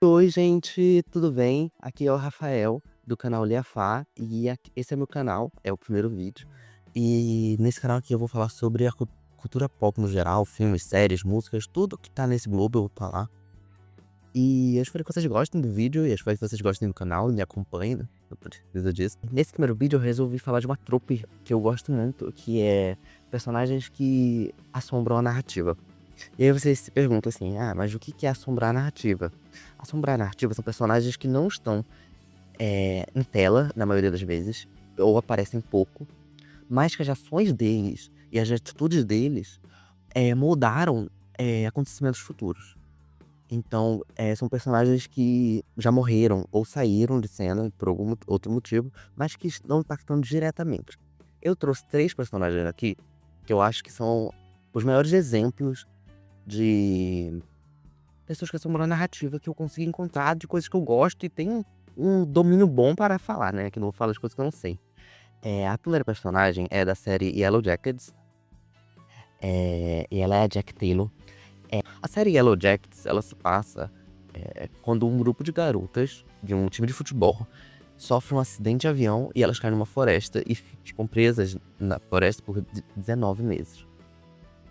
Oi, gente, tudo bem? Aqui é o Rafael, do canal Liafá, e esse é meu canal, é o primeiro vídeo. E nesse canal aqui eu vou falar sobre a cultura pop no geral, filmes, séries, músicas, tudo que tá nesse globo eu vou falar. E eu espero que vocês gostem do vídeo, e eu espero que vocês gostem do canal e me acompanhem, né? Eu preciso disso. Nesse primeiro vídeo eu resolvi falar de uma trope que eu gosto muito, que é personagens que assombram a narrativa. E aí vocês se perguntam assim, mas o que é assombrar a narrativa? Assombrar a narrativa são personagens que não estão em tela, na maioria das vezes, ou aparecem pouco, mas que as ações deles e as atitudes deles moldaram acontecimentos futuros. Então, são personagens que já morreram ou saíram de cena por algum outro motivo, mas que estão impactando diretamente. Eu trouxe 3 personagens aqui que eu acho que são os maiores exemplos de pessoas que assombram a narrativa que eu consigo encontrar de coisas que eu gosto e tenho um domínio bom para falar, né, que não falo as coisas que eu não sei. A primeira personagem é da série Yellow Jackets, e ela é a Jack Taylor. A série Yellow Jackets, ela se passa quando um grupo de garotas de um time de futebol sofre um acidente de avião e elas caem numa floresta e ficam presas na floresta por 19 meses.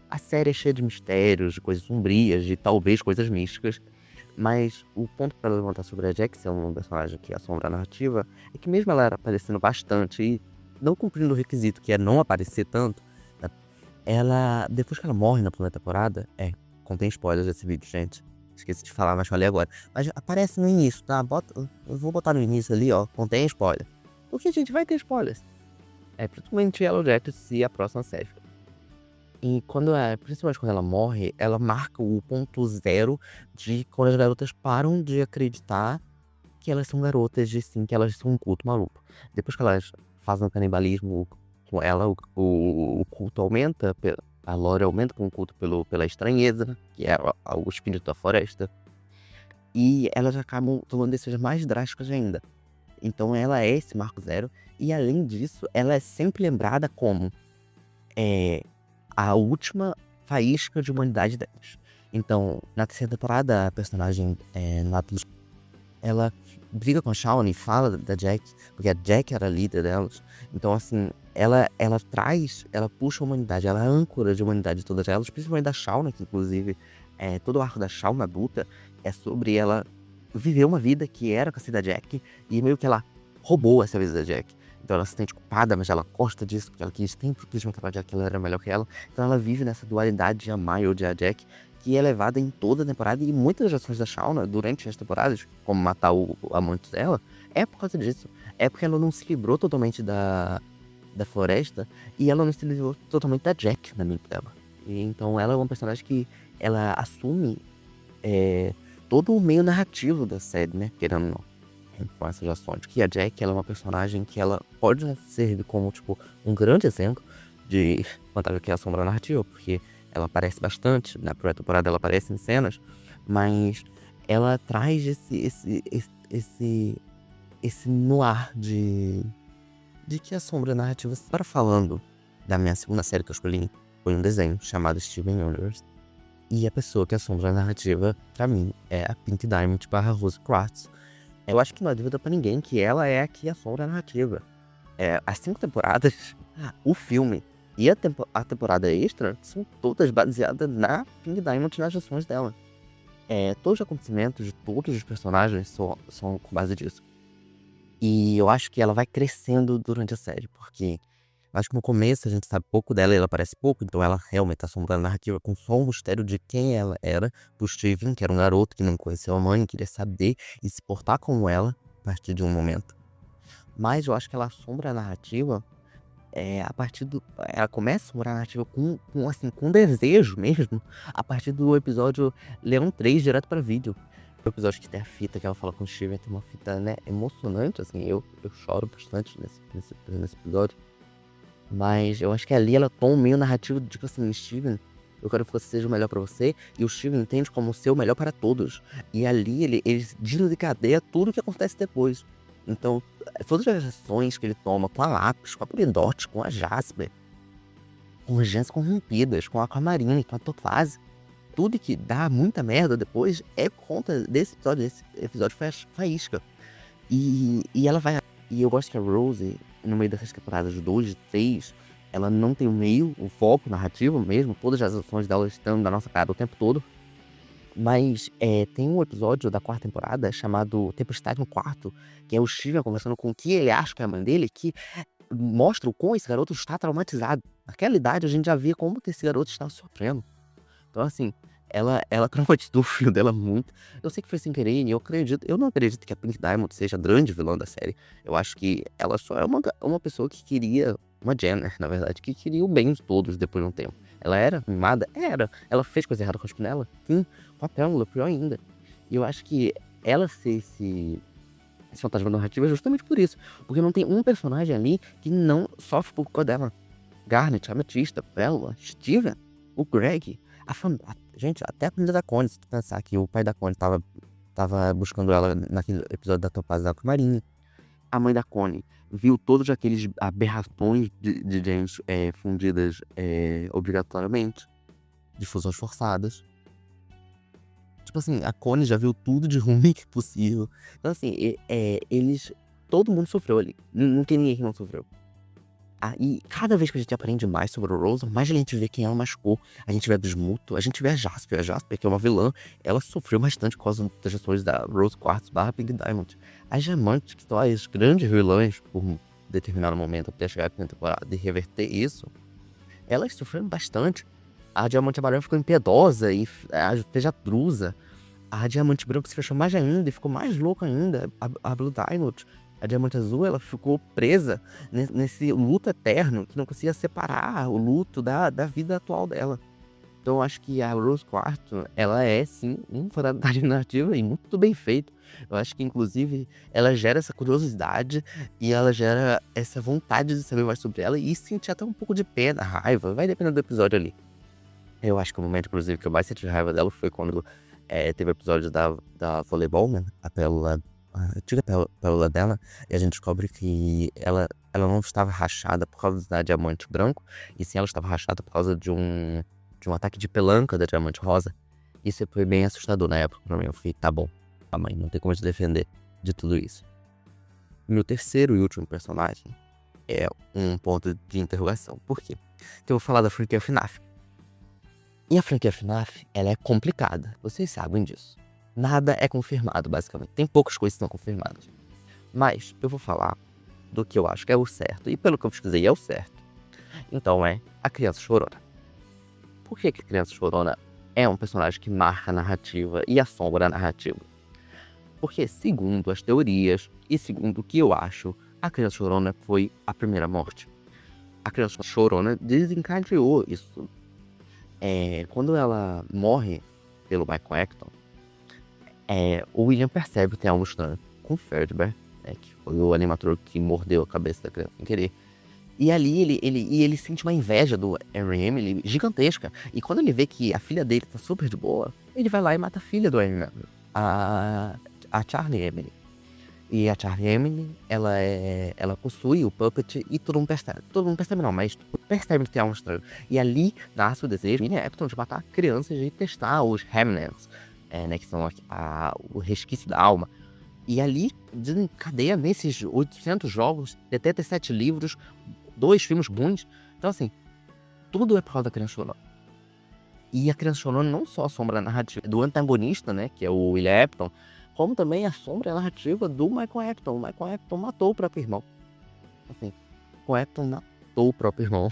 A série é cheia de mistérios, de coisas sombrias, de talvez coisas místicas, mas o ponto para levantar sobre a Jack ser um personagem que assombra a narrativa é que mesmo ela aparecendo bastante e não cumprindo o requisito que é não aparecer tanto, né, ela, depois que ela morre na primeira temporada, contém spoilers desse vídeo, gente. Esqueci de falar, mas falei agora. Mas aparece no início, tá? Eu vou botar no início ali, ó, contém spoiler. Porque a gente vai ter spoilers. Principalmente Yellow Jackets e a próxima série. E principalmente quando ela morre, ela marca o ponto zero de quando as garotas param de acreditar que elas são garotas, de sim, que elas são um culto maluco. Depois que elas fazem o canibalismo com ela, o culto aumenta, a lore aumenta com o culto pela estranheza, que é o espírito da floresta. E elas acabam tomando decisões mais drásticas ainda. Então ela é esse marco zero, e além disso, ela é sempre lembrada como a última faísca de humanidade delas. Então, na terceira temporada, a personagem Natalie, ela briga com a Shawn e fala da Jack, porque a Jack era a líder delas. Então, assim, ela puxa a humanidade, ela é a âncora de humanidade de todas elas, principalmente da Shawn, que inclusive todo o arco da Shawn adulta é sobre ela viver uma vida que era com a da Jack, e meio que ela roubou essa vida da Jack. Então ela se sente culpada, mas ela gosta disso, porque ela sempre quis mostrar pra Jack que ela era melhor que ela. Então ela vive nessa dualidade de amar e odiar a Jack, que é levada em toda a temporada, e muitas das ações da Shauna durante as temporadas, como matar o amante dela, é por causa disso. É porque ela não se livrou totalmente da floresta, e ela não se livrou totalmente da Jack na mente dela. E então ela é uma personagem que ela assume todo o meio narrativo da série, né, querendo ou não, com essas ações. Que a Jack, ela é uma personagem que ela pode servir como, tipo, um grande exemplo de vantagem que é a sombra narrativa, porque ela aparece bastante, na primeira temporada ela aparece em cenas, mas ela traz esse noir de que a sombra narrativa. Para falando da minha segunda série que eu escolhi, foi um desenho chamado Steven Universe, e a pessoa que assombra a narrativa, pra mim, é a Pink Diamond barra Rose Quartz. Eu acho que não há dúvida pra ninguém que ela é a que assombra a narrativa. As 5 temporadas, o filme e a temporada extra são todas baseadas na Pink Diamond e nas ações dela. Todos os acontecimentos de todos os personagens são com base disso. E eu acho que ela vai crescendo durante a série, porque eu acho que no começo a gente sabe pouco dela e ela aparece pouco, então ela realmente tá assombrando a narrativa com só um mistério de quem ela era, pro Steven, que era um garoto que não conheceu a mãe, queria saber e se portar como ela a partir de um momento. Mas eu acho que ela assombra a narrativa a partir do. Ela começa a assombrar a narrativa com desejo mesmo, a partir do episódio Leão 3 direto pra vídeo. O episódio que tem a fita que ela fala com o Steven, tem uma fita, né, emocionante, assim, eu choro bastante nesse episódio. Mas eu acho que ali ela toma um meio narrativo de tipo assim, Steven, eu quero que você seja o melhor pra você, e o Steven entende como ser o melhor para todos. E ali ele desencadeia tudo o que acontece depois. Então, todas as ações que ele toma com a Lápis, com a Polidorte, com a Jasper, com as Gems Corrompidas, com a Aquamarine, com a Topaz, tudo que dá muita merda depois é conta desse episódio. Esse episódio foi faísca. E ela vai. E eu gosto que a Rose, no meio dessas temporadas 2 e 3, ela não tem o meio, o foco narrativo mesmo. Todas as ações dela estão na nossa cara o tempo todo. Mas tem um episódio da 4ª temporada chamado Tempestade no Quarto, que é o Steven conversando com o que ele acha que é a mãe dele, que mostra o quão esse garoto está traumatizado. Naquela idade a gente já via como esse garoto estava sofrendo. Então, assim, ela traumatizou o filho dela muito. Eu sei que foi sem querer, e eu não acredito que a Pink Diamond seja a grande vilã da série. Eu acho que ela só é uma pessoa que queria, uma Jenner, na verdade, que queria o bem de todos depois de um tempo. Ela era mimada? Era. Ela fez coisa errada com a Spinella? Sim. Com a Pamela, pior ainda. E eu acho que ela ser esse fantasma narrativo é justamente por isso. Porque não tem um personagem ali que não sofre por culpa dela. Garnet, a Ametista, Bella, Steven, o Greg, gente, até a família da Connie, se tu pensar que o pai da Connie tava buscando ela naquele episódio da Topaz da Marinha. A mãe da Connie viu todos aqueles aberrações de James fundidas obrigatoriamente, de fusões forçadas. Tipo assim, a Connie já viu tudo de ruim possível. Então assim, todo mundo sofreu ali. Não tem ninguém que não sofreu. E cada vez que a gente aprende mais sobre o Rose, mais a gente vê quem ela machucou. A gente vê a Bismuto, a gente vê a Jasper. A Jasper, que é uma vilã, ela sofreu bastante por causa das ações da Rose Quartz / Pink Diamond. As Diamantes, que são as grandes vilãs por um determinado momento, até chegar à 5ª temporada e reverter isso, elas sofreram bastante. A Diamante Amarela ficou impiedosa e fez a Drusa. A Diamante Branca se fechou mais ainda e ficou mais louca ainda. A Blue Diamond, a Diamante Azul, ela ficou presa nesse luto eterno, que não conseguia separar o luto da vida atual dela. Então eu acho que a Rose Quarto, ela é sim uma fantasma narrativa e muito bem feito. Eu acho que inclusive ela gera essa curiosidade e ela gera essa vontade de saber mais sobre ela e sentir até um pouco de pena, raiva, vai depender do episódio ali. Eu acho que o momento, inclusive, que eu mais senti raiva dela foi quando teve o episódio da Voleibol, né? A antiga pérola dela, e a gente descobre que ela não estava rachada por causa da Diamante Branco, e sim ela estava rachada por causa de um ataque de pelanca da Diamante Rosa. Isso foi bem assustador na época pra mim. Eu falei, tá bom, a mãe não tem como te defender de tudo isso. Meu terceiro e último personagem é um ponto de interrogação. Por quê? Então eu vou falar da franquia FNAF. E a franquia FNAF, ela é complicada. Vocês sabem disso. Nada é confirmado, basicamente. Tem poucas coisas que são confirmadas. Mas eu vou falar do que eu acho que é o certo. E pelo que eu pesquisei, é o certo. Então é a Criança Chorona. Por que a Criança Chorona é um personagem que marca a narrativa e assombra a narrativa? Porque, segundo as teorias e segundo o que eu acho, a Criança Chorona foi a primeira morte. A Criança Chorona desencadeou isso. Quando ela morre pelo Michael Acton, o William percebe que tem algo estranho com o Ferdinand, que foi o animator que mordeu a cabeça da criança sem querer. E ali ele sente uma inveja do Henry Emily gigantesca. E quando ele vê que a filha dele tá super de boa, ele vai lá e mata a filha do Henry Emily, a Charlie Emily. E a Charlie Emily, ela possui o Puppet e todo mundo percebe. Todo mundo percebe não, mas percebe que tem algo estranho. E ali nasce o desejo de Acton de matar crianças e testar os Remnants, que são o resquício da alma. E ali desencadeia nesses 800 jogos, 77 livros, 2 filmes bons. Então assim, tudo é por causa da Criança Chorona. E a Criança Chorona não só assombra a narrativa do antagonista, né, que é o William Afton, como também assombra a narrativa do Michael Acton. O Michael Acton matou o próprio irmão. Assim, o Acton matou o próprio irmão.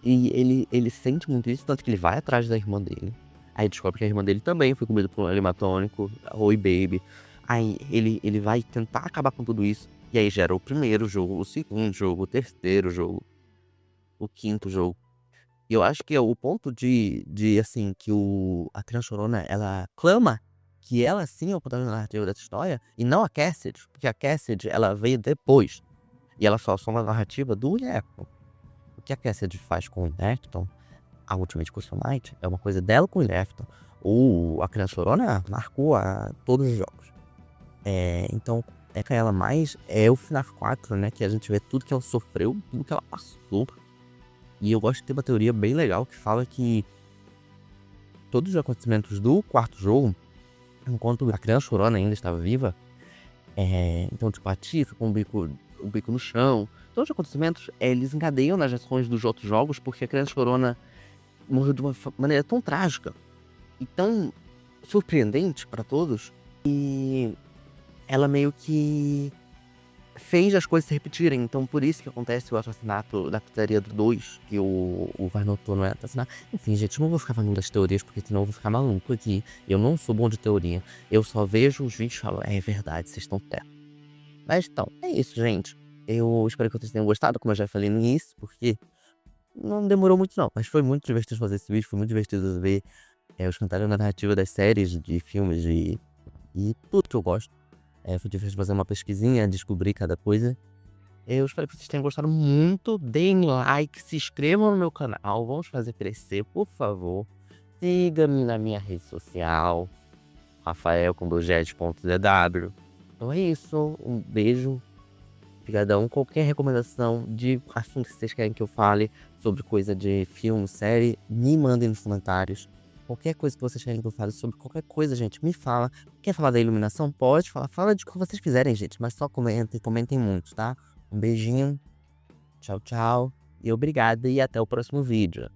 E ele sente muito isso, tanto que ele vai atrás da irmã dele. Aí descobre que a irmã dele também foi comida por um animatrônico, Oi Baby. Aí ele vai tentar acabar com tudo isso. E aí gera o primeiro jogo, o segundo jogo, o terceiro jogo, o quinto jogo. E eu acho que é o ponto de assim, que a Criança Chorona, ela clama que ela sim é o protagonista narrativo dessa história, e não a Cassidy, porque a Cassidy, ela veio depois. E ela só soma a narrativa do William Afton. O que a Cassidy faz com o William Afton, a Ultimate Custom Night, é uma coisa dela com o William Afton. A Criança Chorona marcou todos os jogos. Então, com ela mais é o FNAF 4, né, que a gente vê tudo que ela sofreu, tudo que ela passou. E eu gosto de ter uma teoria bem legal que fala que todos os acontecimentos do quarto jogo, enquanto a criança chorona ainda estava viva. Então, tipo, a Tifa com o bico no chão. Todos os acontecimentos, eles encadeiam nas ações dos outros jogos, porque a criança chorona morreu de uma maneira tão trágica e tão surpreendente para todos. E ela meio que fez as coisas se repetirem. Então, por isso que acontece o assassinato da pizzaria do 2, que o Varnoto não é assassinado. Enfim, gente, não vou ficar falando das teorias, porque senão eu vou ficar maluco aqui. Eu não sou bom de teoria. Eu só vejo os vídeos e falo, é verdade, vocês estão certos. Mas então, é isso, gente. Eu espero que vocês tenham gostado, como eu já falei no início, porque não demorou muito não. Mas foi muito divertido fazer esse vídeo, foi muito divertido ver os comentários na narrativa das séries, de filmes e tudo que eu gosto. Foi divertido fazer uma pesquisinha, descobrir cada coisa. Eu espero que vocês tenham gostado muito. Deem like, se inscrevam no meu canal. Vamos fazer crescer, por favor. Siga-me na minha rede social. Rafael com 2gs.dw. Então é isso. Um beijo. Obrigadão. Qualquer recomendação de assunto que vocês querem que eu fale sobre coisa de filme, série, me mandem nos comentários. Qualquer coisa que vocês querem que eu fale sobre qualquer coisa, gente, me fala. Quer falar da iluminação? Pode falar. Fala de o que vocês quiserem, gente. Mas só comentem muito, tá? Um beijinho. Tchau, tchau. E obrigada. E até o próximo vídeo.